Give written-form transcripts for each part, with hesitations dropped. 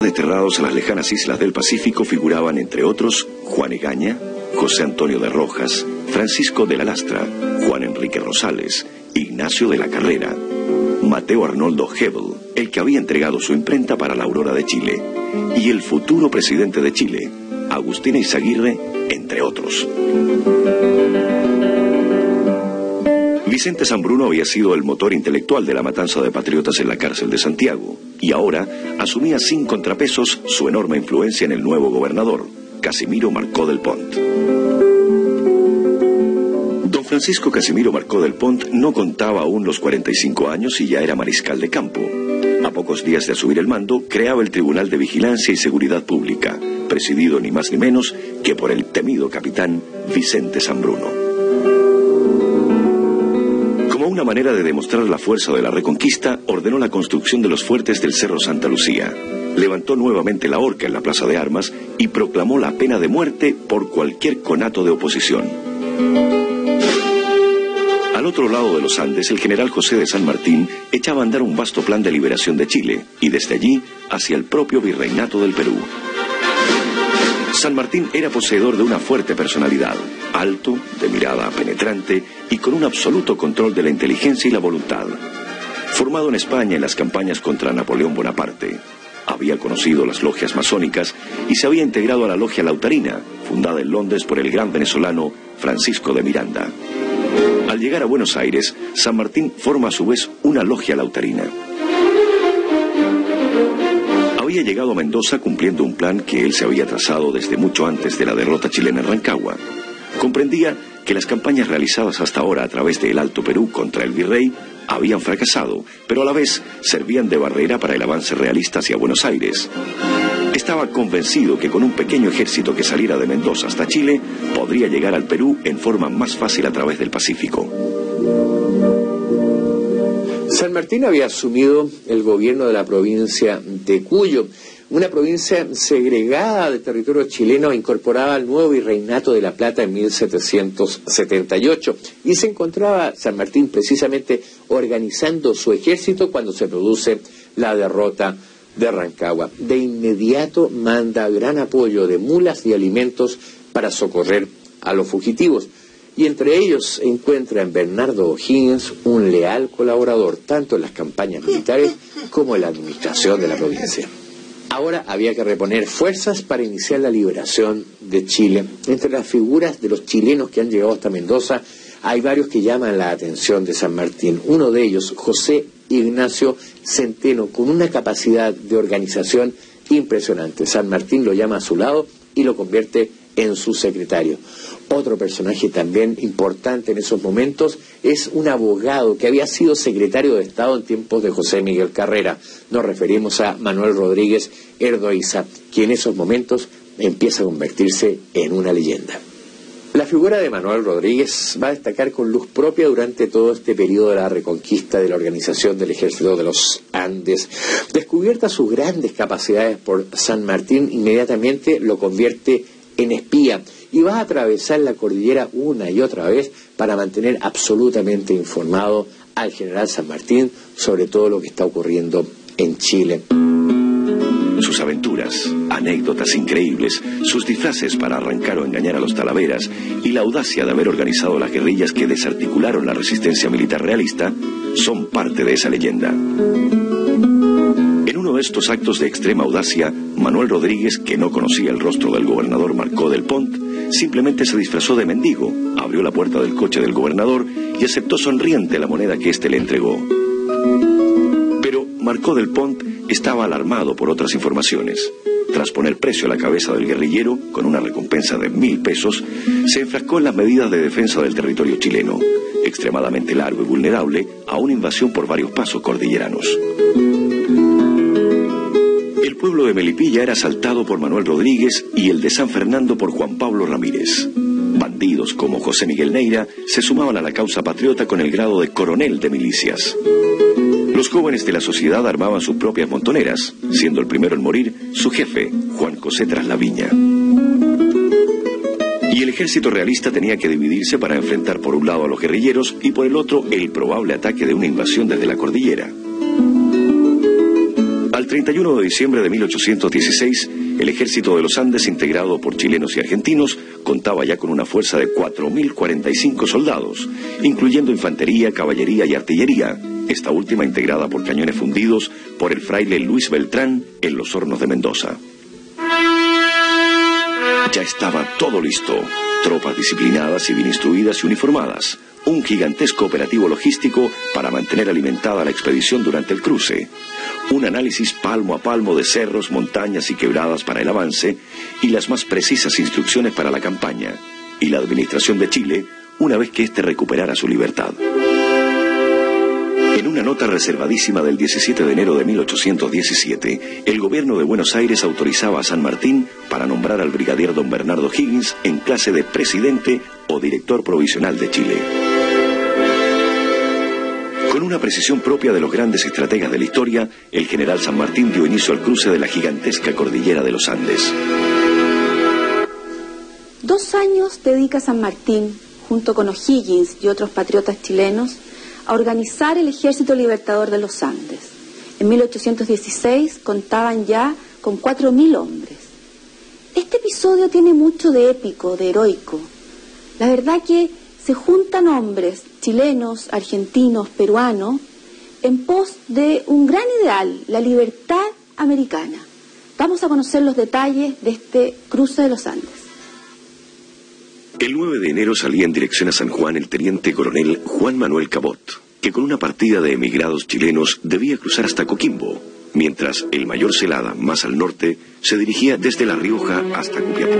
desterrados a las lejanas islas del Pacífico figuraban, entre otros, Juan Egaña, José Antonio de Rojas, Francisco de la Lastra, Juan Enrique Rosales, Ignacio de la Carrera, Mateo Arnoldo Hebel, el que había entregado su imprenta para la Aurora de Chile, y el futuro presidente de Chile, Agustín Eizaguirre, entre otros. Vicente Sambruno había sido el motor intelectual de la matanza de patriotas en la cárcel de Santiago, y ahora asumía sin contrapesos su enorme influencia en el nuevo gobernador, Casimiro Marcó del Pont. Don Francisco Casimiro Marcó del Pont no contaba aún los 45 años y ya era mariscal de campo. A pocos días de asumir el mando, creaba el Tribunal de Vigilancia y Seguridad Pública, presidido ni más ni menos que por el temido capitán Vicente Sambruno. Como una manera de demostrar la fuerza de la Reconquista, ordenó la construcción de los fuertes del Cerro Santa Lucía. Levantó nuevamente la horca en la Plaza de Armas y proclamó la pena de muerte por cualquier conato de oposición. Al otro lado de los Andes, el general José de San Martín echaba a andar un vasto plan de liberación de Chile, y desde allí hacia el propio virreinato del Perú. San Martín era poseedor de una fuerte personalidad, alto, de mirada penetrante y con un absoluto control de la inteligencia y la voluntad. Formado en España en las campañas contra Napoleón Bonaparte, había conocido las logias masónicas y se había integrado a la logia lautarina, fundada en Londres por el gran venezolano Francisco de Miranda. Al llegar a Buenos Aires, San Martín forma a su vez una logia lautarina. Había llegado a Mendoza cumpliendo un plan que él se había trazado desde mucho antes de la derrota chilena en Rancagua. Comprendía que las campañas realizadas hasta ahora a través del Alto Perú contra el virrey habían fracasado, pero a la vez servían de barrera para el avance realista hacia Buenos Aires. Estaba convencido que con un pequeño ejército que saliera de Mendoza hasta Chile, podría llegar al Perú en forma más fácil a través del Pacífico. San Martín había asumido el gobierno de la provincia de Cuyo, una provincia segregada del territorio chileno incorporada al nuevo virreinato de La Plata en 1778, y se encontraba San Martín precisamente organizando su ejército cuando se produce la derrota de Rancagua. De inmediato manda gran apoyo de mulas y alimentos para socorrer a los fugitivos, y entre ellos encuentra en Bernardo O'Higgins un leal colaborador tanto en las campañas militares como en la administración de la provincia. Ahora había que reponer fuerzas para iniciar la liberación de Chile. Entre las figuras de los chilenos que han llegado hasta Mendoza hay varios que llaman la atención de San Martín. Uno de ellos, José Ignacio Centeno, con una capacidad de organización impresionante. San Martín lo llama a su lado y lo convierte en su secretario. Otro personaje también importante en esos momentos es un abogado que había sido secretario de Estado en tiempos de José Miguel Carrera. Nos referimos a Manuel Rodríguez Erdoiza, quien en esos momentos empieza a convertirse en una leyenda. La figura de Manuel Rodríguez va a destacar con luz propia durante todo este periodo de la reconquista de la organización del Ejército de los Andes. Descubiertas sus grandes capacidades por San Martín, inmediatamente lo convierte en espía y va a atravesar la cordillera una y otra vez para mantener absolutamente informado al general San Martín sobre todo lo que está ocurriendo en Chile. Sus aventuras, anécdotas increíbles, sus disfraces para arrancar o engañar a los talaveras y la audacia de haber organizado las guerrillas que desarticularon la resistencia militar realista son parte de esa leyenda. En uno de estos actos de extrema audacia, Manuel Rodríguez, que no conocía el rostro del gobernador Marcó del Pont, simplemente se disfrazó de mendigo, abrió la puerta del coche del gobernador y aceptó sonriente la moneda que éste le entregó. Pero Marcó del Pont estaba alarmado por otras informaciones. Tras poner precio a la cabeza del guerrillero, con una recompensa de 1.000 pesos, se enfrascó en las medidas de defensa del territorio chileno, extremadamente largo y vulnerable a una invasión por varios pasos cordilleranos. El pueblo de Melipilla era asaltado por Manuel Rodríguez y el de San Fernando por Juan Pablo Ramírez. Bandidos como José Miguel Neira se sumaban a la causa patriota con el grado de coronel de milicias. Los jóvenes de la sociedad armaban sus propias montoneras, siendo el primero en morir su jefe, Juan José Traslaviña. Y el ejército realista tenía que dividirse para enfrentar por un lado a los guerrilleros y por el otro el probable ataque de una invasión desde la cordillera. Al el 31 de diciembre de 1816, el ejército de los Andes, integrado por chilenos y argentinos, contaba ya con una fuerza de 4.045 soldados, incluyendo infantería, caballería y artillería, esta última integrada por cañones fundidos por el fraile Luis Beltrán en los Hornos de Mendoza. Ya estaba todo listo, tropas disciplinadas y bien instruidas y uniformadas, un gigantesco operativo logístico para mantener alimentada la expedición durante el cruce, un análisis palmo a palmo de cerros, montañas y quebradas para el avance y las más precisas instrucciones para la campaña, y la administración de Chile una vez que éste recuperara su libertad. En una nota reservadísima del 17 de enero de 1817, el gobierno de Buenos Aires autorizaba a San Martín para nombrar al brigadier don Bernardo Higgins en clase de presidente o director provisional de Chile. Con una precisión propia de los grandes estrategas de la historia, el general San Martín dio inicio al cruce de la gigantesca cordillera de los Andes. 2 años dedica San Martín, junto con O'Higgins y otros patriotas chilenos, a organizar el Ejército Libertador de los Andes. En 1816 contaban ya con 4.000 hombres. Este episodio tiene mucho de épico, de heroico. La verdad que se juntan hombres chilenos, argentinos, peruanos, en pos de un gran ideal, la libertad americana. Vamos a conocer los detalles de este cruce de los Andes. El 9 de enero salía en dirección a San Juan el teniente coronel Juan Manuel Cabot, que con una partida de emigrados chilenos debía cruzar hasta Coquimbo, mientras el mayor Celada, más al norte, se dirigía desde La Rioja hasta Copiapó.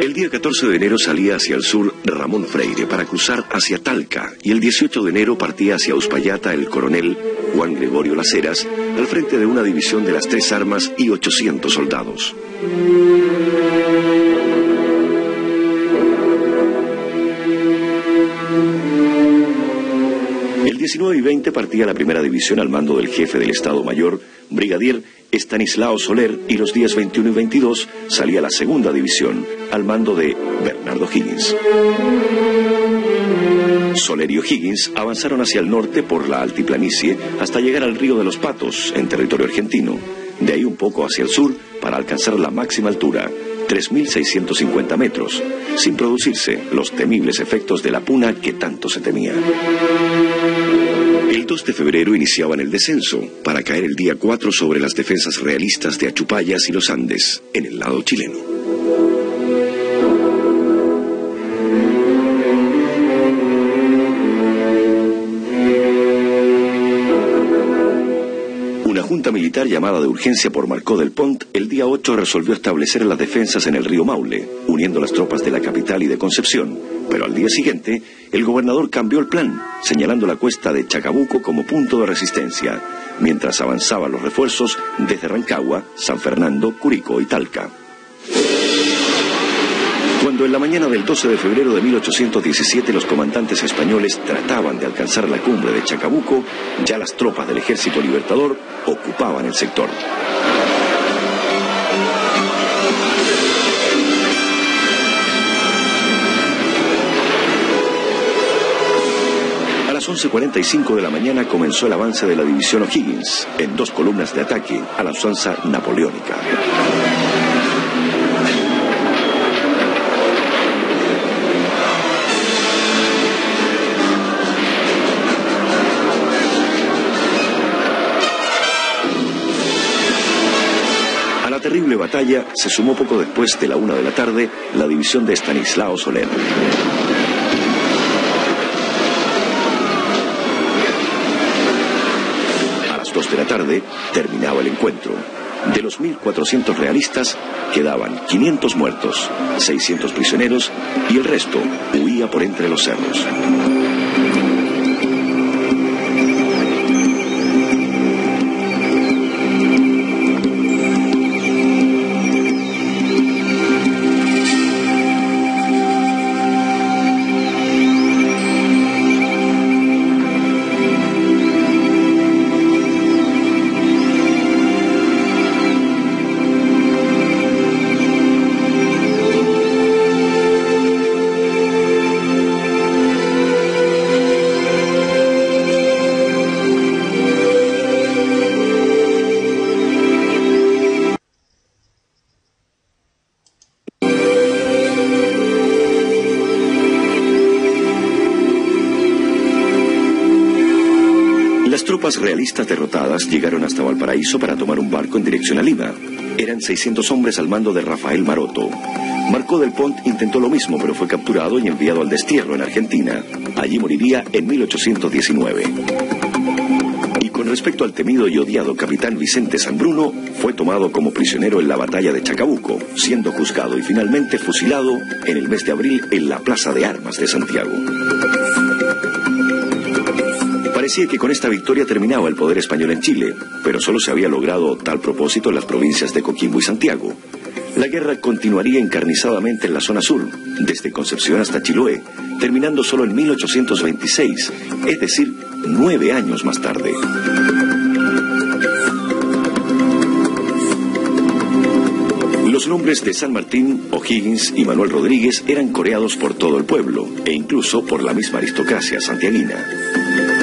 El día 14 de enero salía hacia el sur Ramón Freire para cruzar hacia Talca, y el 18 de enero partía hacia Uspallata el coronel Juan Gregorio Las Heras, al frente de una división de las 3 armas y 800 soldados. El 19 y 20 partía la primera división al mando del jefe del Estado Mayor, brigadier Estanislao Soler, y los días 21 y 22 salía la segunda división al mando de Bernardo Higgins. Soler y O'Higgins avanzaron hacia el norte por la altiplanicie hasta llegar al río de los Patos, en territorio argentino, de ahí un poco hacia el sur para alcanzar la máxima altura, 3.650 metros, sin producirse los temibles efectos de la puna que tanto se temía. El 2 de febrero iniciaban el descenso, para caer el día 4 sobre las defensas realistas de Achupallas y los Andes, en el lado chileno. Una junta militar llamada de urgencia por Marcó del Pont, el día 8 resolvió establecer las defensas en el río Maule, uniendo las tropas de la capital y de Concepción, pero al día siguiente el gobernador cambió el plan, señalando la cuesta de Chacabuco como punto de resistencia, mientras avanzaban los refuerzos desde Rancagua, San Fernando, Curicó y Talca. Cuando en la mañana del 12 de febrero de 1817 los comandantes españoles trataban de alcanzar la cumbre de Chacabuco, ya las tropas del Ejército Libertador ocupaban el sector. A las 11:45 de la mañana comenzó el avance de la división O'Higgins, en 2 columnas de ataque a la usanza napoleónica. A la terrible batalla se sumó poco después de la 1 de la tarde la división de Estanislao Soler. A las 2 de la tarde terminaba el encuentro. De los 1.400 realistas quedaban 500 muertos, 600 prisioneros y el resto huía por entre los cerros. Las tropas realistas derrotadas llegaron hasta Valparaíso para tomar un barco en dirección a Lima. Eran 600 hombres al mando de Rafael Maroto. Marcó del Pont intentó lo mismo, pero fue capturado y enviado al destierro en Argentina. Allí moriría en 1819. Y con respecto al temido y odiado capitán Vicente Sanbruno, fue tomado como prisionero en la batalla de Chacabuco, siendo juzgado y finalmente fusilado en el mes de abril en la Plaza de Armas de Santiago. Parecía que con esta victoria terminaba el poder español en Chile, pero solo se había logrado tal propósito en las provincias de Coquimbo y Santiago. La guerra continuaría encarnizadamente en la zona sur, desde Concepción hasta Chiloé, terminando solo en 1826, es decir, 9 años más tarde. Los nombres de San Martín, O'Higgins y Manuel Rodríguez eran coreados por todo el pueblo, e incluso por la misma aristocracia santiaguina.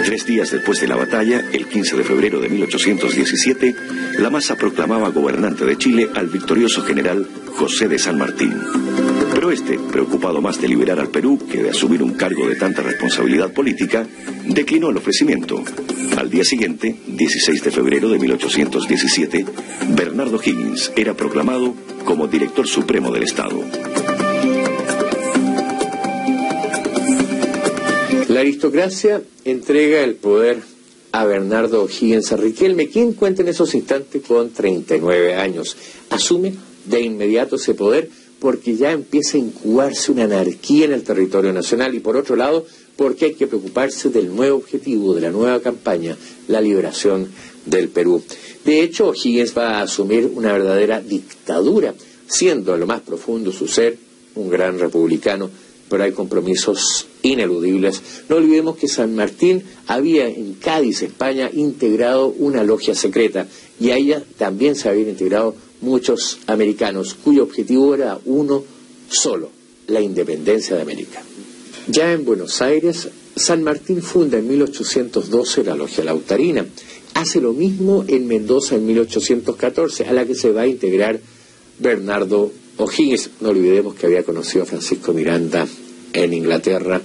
3 días después de la batalla, el 15 de febrero de 1817, la masa proclamaba gobernante de Chile al victorioso general José de San Martín. Pero este, preocupado más de liberar al Perú que de asumir un cargo de tanta responsabilidad política, declinó el ofrecimiento. Al día siguiente, 16 de febrero de 1817, Bernardo Higgins era proclamado como director supremo del Estado. La aristocracia entrega el poder a Bernardo O'Higgins a Riquelme, quien cuenta en esos instantes con 39 años. Asume de inmediato ese poder porque ya empieza a incubarse una anarquía en el territorio nacional y por otro lado porque hay que preocuparse del nuevo objetivo de la nueva campaña, la liberación del Perú. De hecho, O'Higgins va a asumir una verdadera dictadura, siendo en lo más profundo su ser un gran republicano, pero hay compromisos ineludibles. No olvidemos que San Martín había en Cádiz, España, integrado una logia secreta y a ella también se habían integrado muchos americanos cuyo objetivo era uno solo, la independencia de América. Ya en Buenos Aires, San Martín funda en 1812 la logia lautarina. Hace lo mismo en Mendoza en 1814, a la que se va a integrar Bernardo O'Higgins. No olvidemos que había conocido a Francisco Miranda en Inglaterra.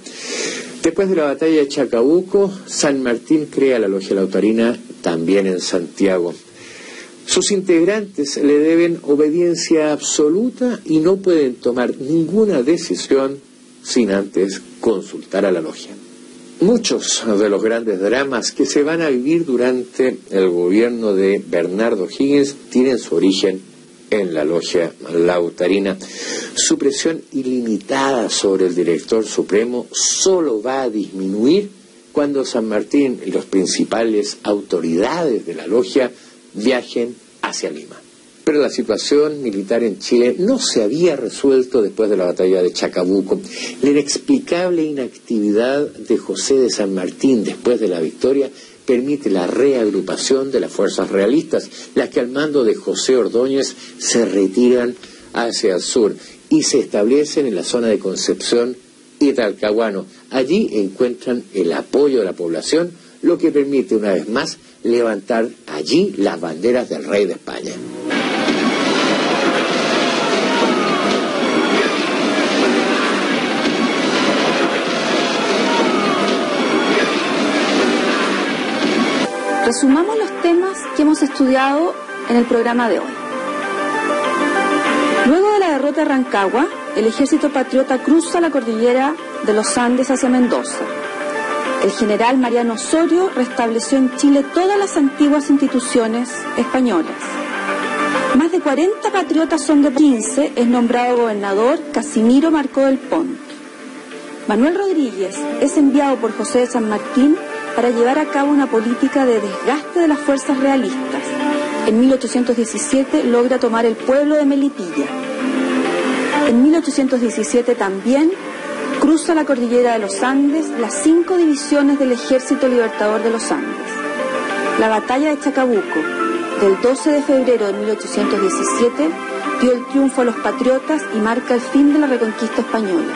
Después de la batalla de Chacabuco, San Martín crea la logia lautarina también en Santiago. Sus integrantes le deben obediencia absoluta y no pueden tomar ninguna decisión sin antes consultar a la logia. Muchos de los grandes dramas que se van a vivir durante el gobierno de Bernardo O'Higgins tienen su origen en la logia lautarina. Su presión ilimitada sobre el director supremo solo va a disminuir cuando San Martín y las principales autoridades de la logia viajen hacia Lima. Pero la situación militar en Chile no se había resuelto después de la batalla de Chacabuco. La inexplicable inactividad de José de San Martín después de la victoria permite la reagrupación de las fuerzas realistas, las que al mando de José Ordóñez se retiran hacia el sur y se establecen en la zona de Concepción y Talcahuano. Allí encuentran el apoyo de la población, lo que permite una vez más levantar allí las banderas del rey de España. Resumamos los temas que hemos estudiado en el programa de hoy. Luego de la derrota de Rancagua, el ejército patriota cruza la cordillera de los Andes hacia Mendoza. El general Mariano Osorio restableció en Chile todas las antiguas instituciones españolas. Más de 40 patriotas son de 15, es nombrado gobernador Casimiro Marcó del Pont. Manuel Rodríguez es enviado por José de San Martín para llevar a cabo una política de desgaste de las fuerzas realistas. En 1817 logra tomar el pueblo de Melipilla. En 1817 también cruza la cordillera de los Andes las 5 divisiones del Ejército Libertador de los Andes. La batalla de Chacabuco, del 12 de febrero de 1817, dio el triunfo a los patriotas y marca el fin de la reconquista española.